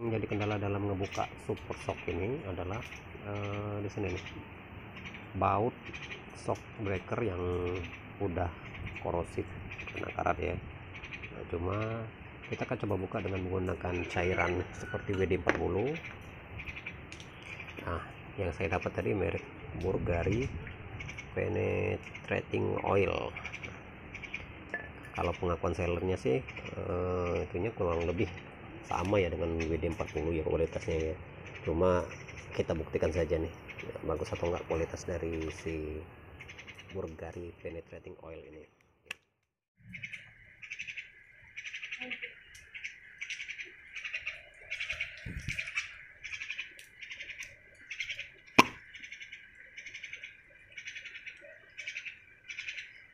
Jadi kendala dalam ngebuka super shock ini adalah di sini nih, baut shock breaker yang udah korosif kena karat ya. Nah, cuma kita akan coba buka dengan menggunakan cairan seperti WD-40. Nah, yang saya dapat tadi merek Bulgari Penetrating Oil. Kalau pengakuan sellernya sih itunya kurang lebih sama ya dengan WD-40 ya kualitasnya ya. Cuma kita buktikan saja nih bagus atau enggak kualitas dari si Bulgari Penetrating Oil ini.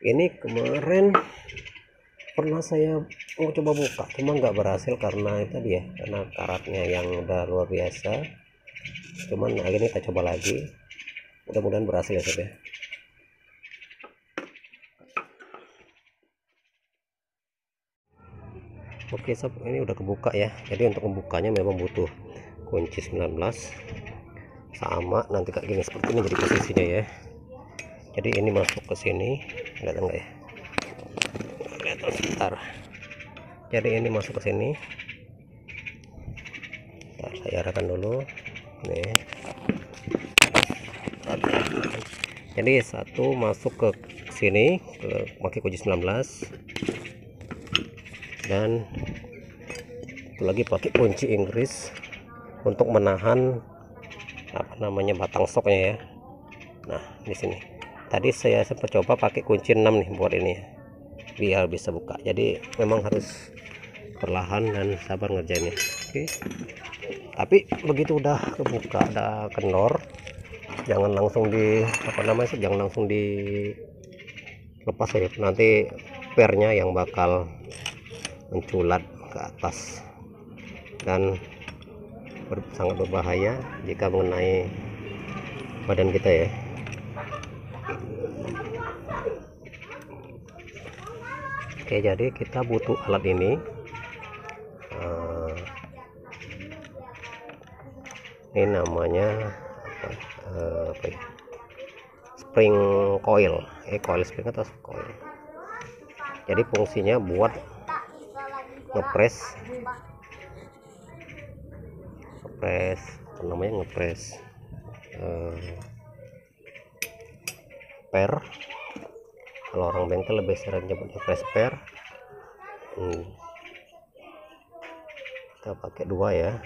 Ini kemarin pernah saya mau coba buka, cuma nggak berhasil karena itu dia, karena karatnya yang udah luar biasa. Cuman akhirnya kita coba lagi, mudah-mudahan berhasil ya sob ya. Oke sob, ini udah kebuka ya. Jadi untuk membukanya memang butuh kunci 19 sama nanti kayak gini, seperti ini jadi posisinya ya. Jadi ini masuk ke sini, lihat enggak ya? Kelihatan sebentar. Jadi ini masuk ke sini. Nah, saya arahkan dulu nih. Jadi satu masuk ke sini, ke pakai kunci 19, dan itu lagi pakai kunci Inggris untuk menahan apa namanya batang stoknya ya. Nah di sini tadi saya sempat coba pakai kunci 6 nih buat ini ya, biar bisa buka. Jadi memang harus perlahan dan sabar ngerjainnya. Oke, tapi begitu udah kebuka, ada kendor, jangan langsung di apa namanya, jangan langsung dilepas ya, nanti pernya yang bakal menculat ke atas dan sangat berbahaya jika mengenai badan kita ya. Oke, jadi kita butuh alat ini. Ini namanya apa ya? Spring coil, coil spring atau coil. Jadi fungsinya buat ngepres apa namanya, ngepres per. Kalau orang bengkel lebih sering nyebut ngepres per. Kita pakai dua ya,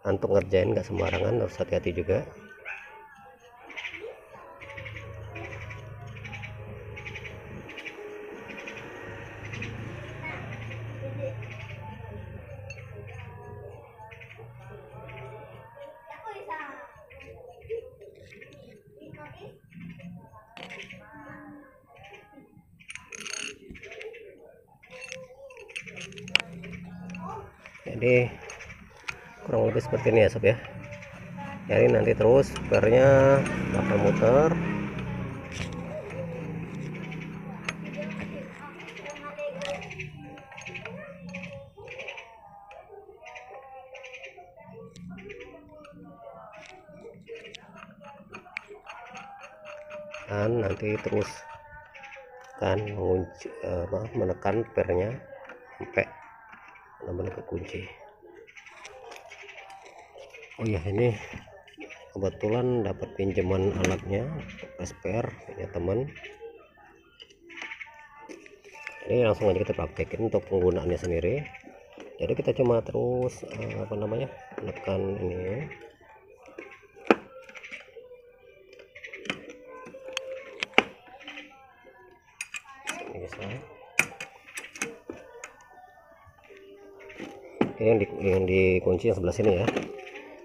untuk ngerjain nggak sembarangan, harus hati-hati juga. Jadi kurang lebih seperti ini ya sob ya. Jadi nanti terus pernya bakal muter. Dan nanti terus kan mengunci, menekan pernya sampai benar-benar ke kunci. Oh ya, ini kebetulan dapat pinjaman alatnya spare punya teman. Ini langsung aja kita praktekin untuk penggunaannya sendiri. Jadi kita cuma terus apa namanya, menekan ini. Ini bisa. Ini yang dikunci yang sebelah sini ya,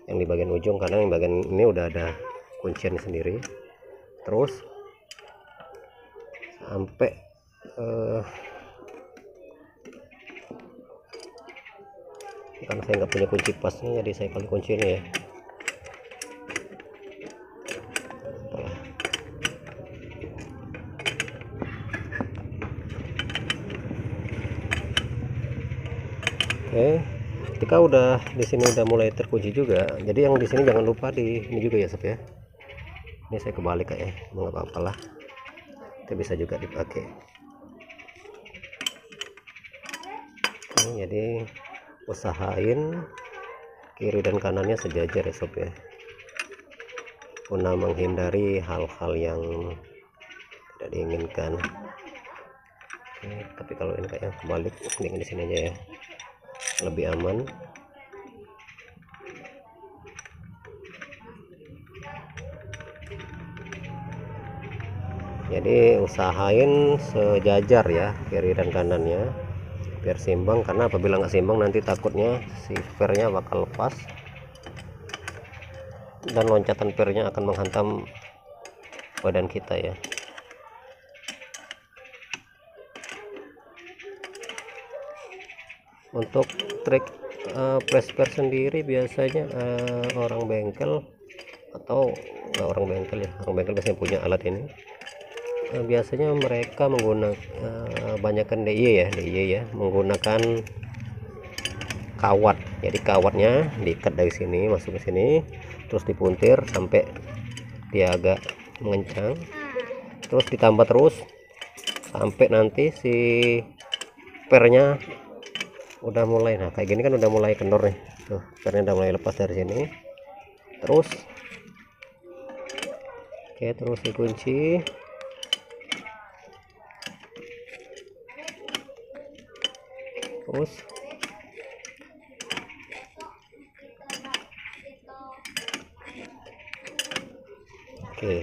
yang di bagian ujung, karena yang bagian ini udah ada kuncian sendiri. Terus sampai karena saya nggak punya kunci pasnya, jadi saya pakai kunci ini ya. Oke, ketika udah di sini udah mulai terkunci juga, jadi yang di sini jangan lupa di ini juga ya sob ya. Ini saya kebalik kayak nggak apa-apa lah, itu bisa juga dipakai. Oke, jadi usahain kiri dan kanannya sejajar ya sob ya, guna menghindari hal-hal yang tidak diinginkan. Oke, tapi kalau ini kayaknya kebalik, mending di sini aja ya, lebih aman. Jadi usahain sejajar ya kiri dan kanannya biar seimbang, karena apabila nggak seimbang nanti takutnya si pernya bakal lepas dan loncatan pernya akan menghantam badan kita ya. Untuk trik press per sendiri biasanya orang bengkel atau nggak orang bengkel ya, orang bengkel biasanya punya alat ini. Biasanya mereka menggunakan banyakkan DIY ya, menggunakan kawat. Jadi kawatnya diikat dari sini masuk ke sini, terus dipuntir sampai dia agak mengencang, terus ditambah terus sampai nanti si pernya udah mulai, nah kayak gini kan udah mulai kendor nih tuh, pernya udah mulai lepas dari sini. Terus oke, terus dikunci. Terus oke,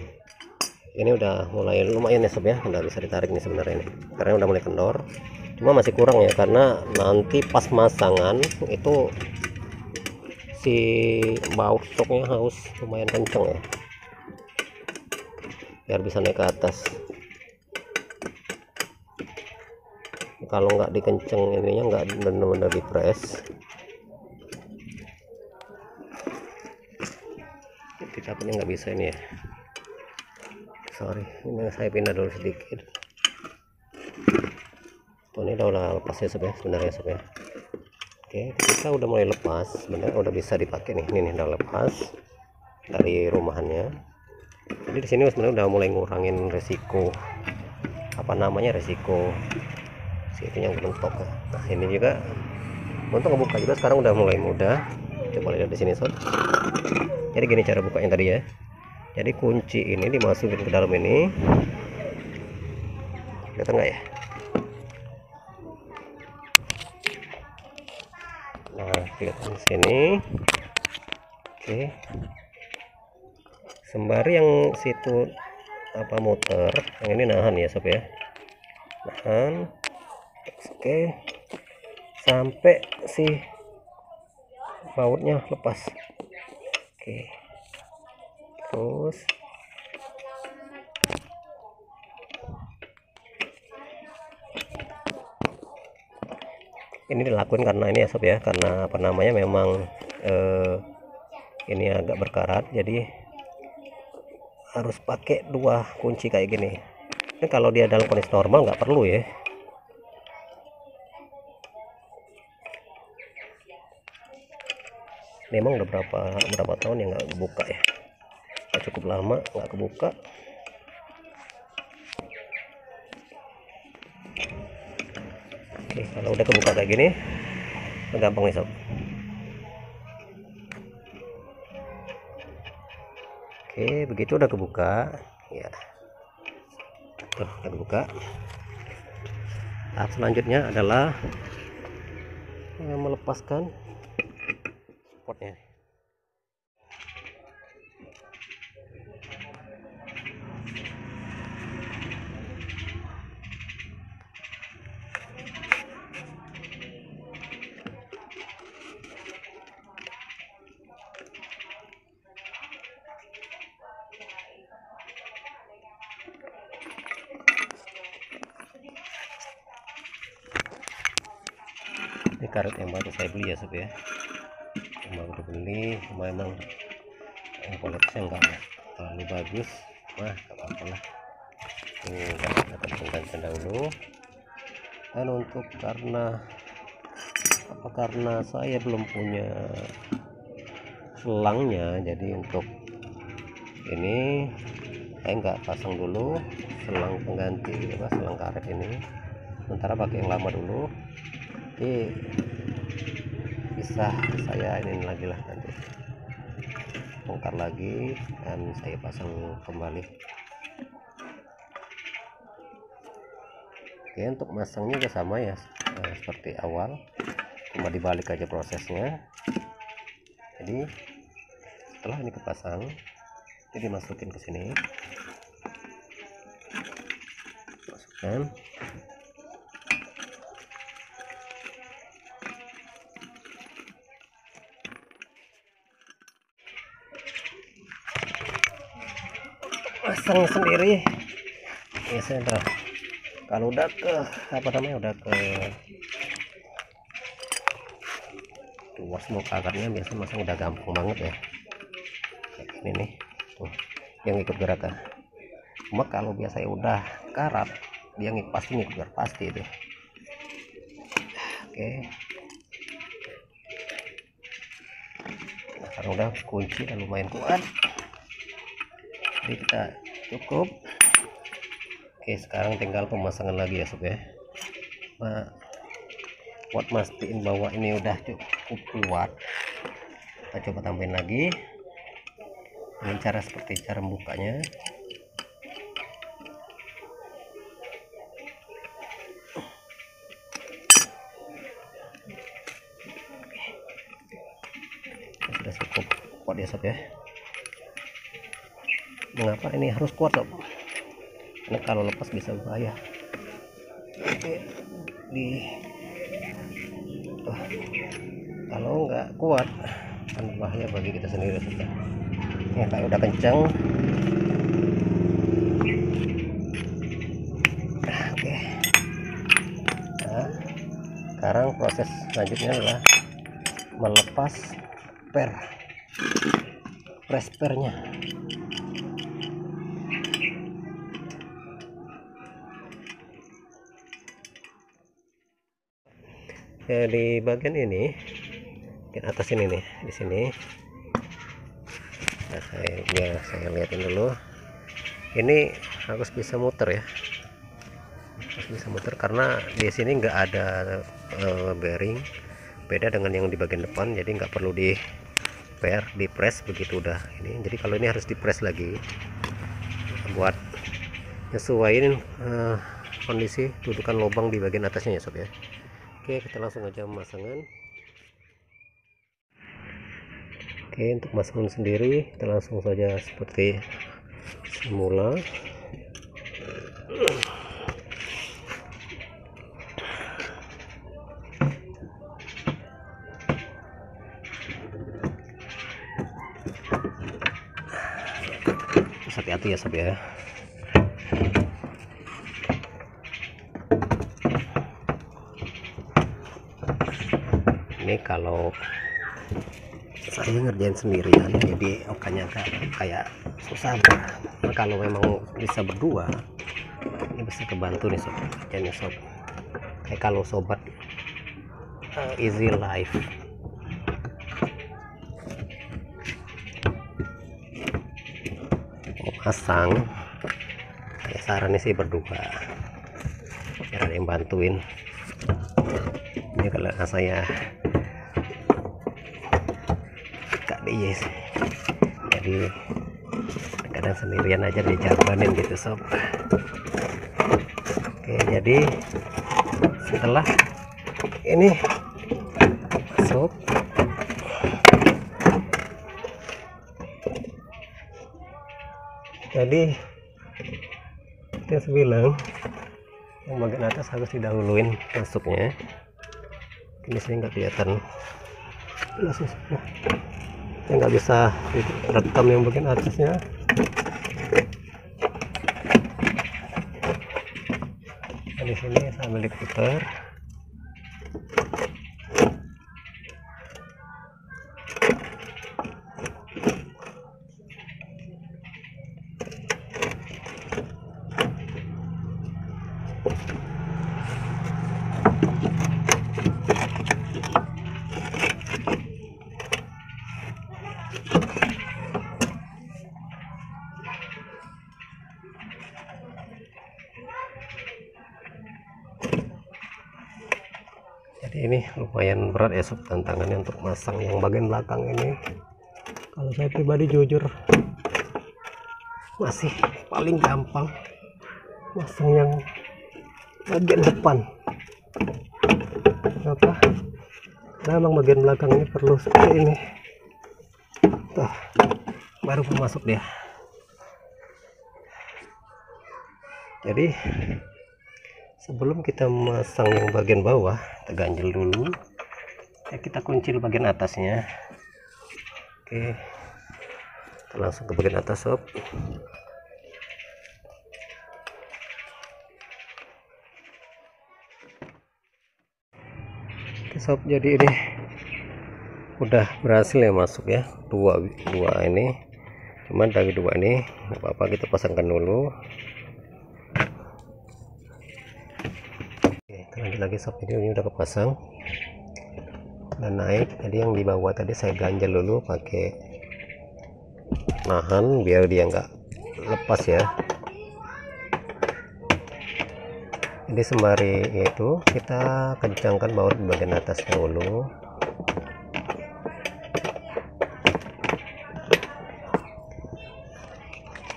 ini udah mulai lumayan ya sob ya, udah bisa ditarik nih sebenarnya ini, karena udah mulai kendor. Cuma masih kurang ya, karena nanti pas masangan itu si baut stoknya harus lumayan kenceng ya, biar bisa naik ke atas. Kalau nggak dikenceng ininya, nggak benar-benar di press, kita punya nggak bisa ini ya. Sorry, ini saya pindah dulu sedikit. Ini udah lepas ya sob ya, sebenarnya sob ya. Oke, kita udah mulai lepas sebenarnya, udah bisa dipakai nih. Ini udah lepas dari rumahannya. Jadi di sini sebenarnya udah mulai ngurangin resiko resiko si itu yang mentok. Nah ini juga untuk ngebuka juga sekarang udah mulai mudah. Coba lihat di sini sob. Jadi gini cara bukanya tadi ya. Jadi kunci ini dimasukin ke dalam ini, kelihatan nggak ya? Nah kelihatan sini. Oke, sembari yang situ muter, yang ini nahan ya sob ya, nahan. Oke, sampai si bautnya lepas. Oke, terus ini dilakukan karena ini ya sob ya, karena memang ini agak berkarat, jadi harus pakai dua kunci kayak gini. Ini kalau dia dalam kondisi normal nggak perlu ya. Memang udah berapa tahun yang nggak kebuka ya, cukup lama nggak kebuka. Oke, kalau udah kebuka kayak gini gampang nih sob. Oke, begitu udah kebuka ya, tuh udah kebuka. Tahap selanjutnya adalah melepaskan spotnya. Ini karet yang baru saya beli ya sob ya, yang baru dibeli. Memang kualitasnya enggak terlalu bagus, nah gak apa-apa lah. Ini kita kencangkan dahulu. Dan untuk karena karena saya belum punya selangnya, jadi untuk ini saya nggak pasang dulu selang pengganti selang karet ini, sementara pakai yang lama dulu. Jadi bisa saya ini lagi lah, nanti bongkar lagi dan saya pasang kembali. Oke, untuk masangnya juga sama ya, seperti awal, cuma dibalik aja prosesnya. Jadi setelah ini kepasang, jadi masukin ke sini, masukkan. Pasang sendiri biasanya kalau udah ke udah ke luas mau akarnya, biasanya masang udah gampang banget ya, kayak ini nih tuh yang ikut gerakan. Cuma kalau biasanya udah karat, dia pasti ngikut gerak pasti itu. Oke, nah, karena udah kunci dan lumayan kuat, jadi kita cukup. Oke, sekarang tinggal pemasangan lagi ya sob ya. Nah, buat mastiin bahwa ini udah cukup kuat, kita coba tambahin lagi dengan cara seperti cara membukanya. Sudah cukup kuat ya sob ya. Mengapa ini harus kuat sob? Karena kalau lepas bisa bahaya. Oke, kalau nggak kuat kan bahaya bagi kita sendiri saja. Ya kayak udah kencang. Oke, nah, sekarang proses selanjutnya adalah melepas press pernya. Ya, di bagian ini, bagian atas ini nih, di sini. Nah, saya lihatin dulu. Ini harus bisa muter ya, harus bisa muter karena di sini nggak ada bearing. Beda dengan yang di bagian depan, jadi nggak perlu di press begitu udah ini. Jadi kalau ini harus di press lagi buat nyesuaiin kondisi dudukan lubang di bagian atasnya ya sob ya. Oke, kita langsung aja pemasangan. Oke, untuk pemasangan sendiri kita langsung saja seperti semula. Hati-hati ya sob ya. Ini kalau saya ngerjain sendirian jadi okanya kayak susah. Nah, kalau memang bisa berdua ini bisa kebantu nih sob kerjanya sob. Kayak kalau sobat easy life, mau pasang ya sarannya sih berdua biar ada yang bantuin. Ini kalau saya yes, jadi kadang sendirian aja dijabanin gitu sob. Oke, jadi setelah ini masuk, jadi kita bilang yang bagian atas harus didahuluin masuknya. Ini saya nggak kelihatan saya nggak bisa rekam yang bagian atasnya. Nah, di sini sambil diputar. ini lumayan berat ya sob, tantangannya untuk masang yang bagian belakang ini. Kalau saya pribadi jujur masih paling gampang masang yang bagian depan. Kenapa? Nah, memang bagian belakang ini perlu seperti ini. Tuh, baru masuk dia. Jadi sebelum kita masang yang bagian bawah, kita ganjel dulu ya, kita kuncil bagian atasnya. Oke, kita langsung ke bagian atas sob. Oke sob, jadi ini udah berhasil ya masuk ya, dua ini, cuman dari dua ini nggak apa-apa, kita pasangkan dulu. Lanjut lagi sob, ini udah kepasang dan naik. Jadi yang di bawah tadi saya ganjel dulu pakai nahan biar dia nggak lepas ya. Jadi sembari itu kita kencangkan baut di bagian atas dulu.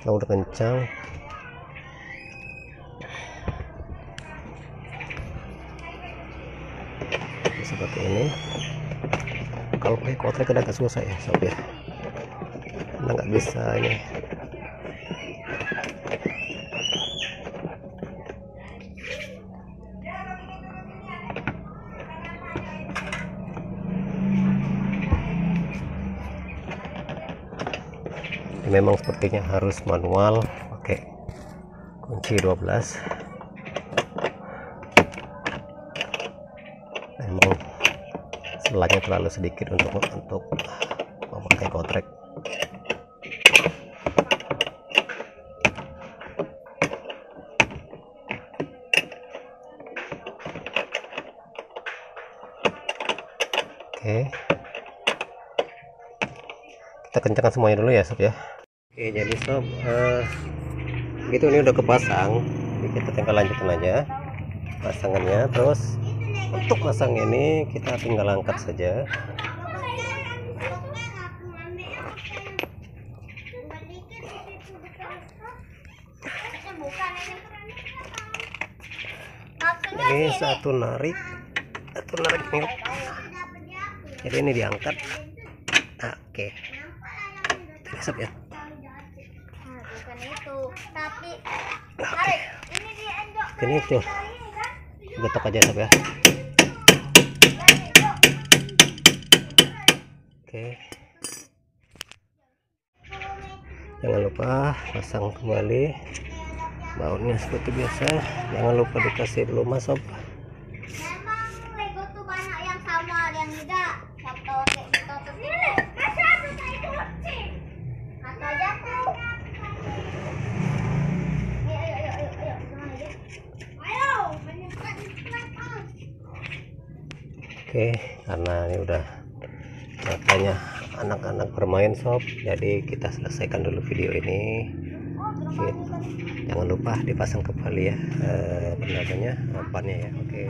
Kalau udah kencang, seperti ini. Kalau pakai kotrek agak susah ya sob ya, karena nggak bisa ini. Memang sepertinya harus manual pakai kunci 12. Memang selanya terlalu sedikit untuk memakai kotrek. Oke, kita kencangkan semuanya dulu ya sob ya. Oke, jadi sob gitu, ini udah kepasang. Jadi kita tinggal lanjutin aja pasangannya. Terus untuk masang ini kita tinggal angkat saja. Ini satu narik nih. Jadi ini diangkat. Oke, sob ya. Ini tuh getok aja sob ya. Oke, jangan lupa pasang kembali bautnya seperti biasa. Jangan lupa dikasih pelumas sob. Oke, karena ini udah makanya anak-anak bermain sob, jadi kita selesaikan dulu video ini. Oke, jangan lupa dipasang kembali ya, apa namanya, umpannya ya. Oke.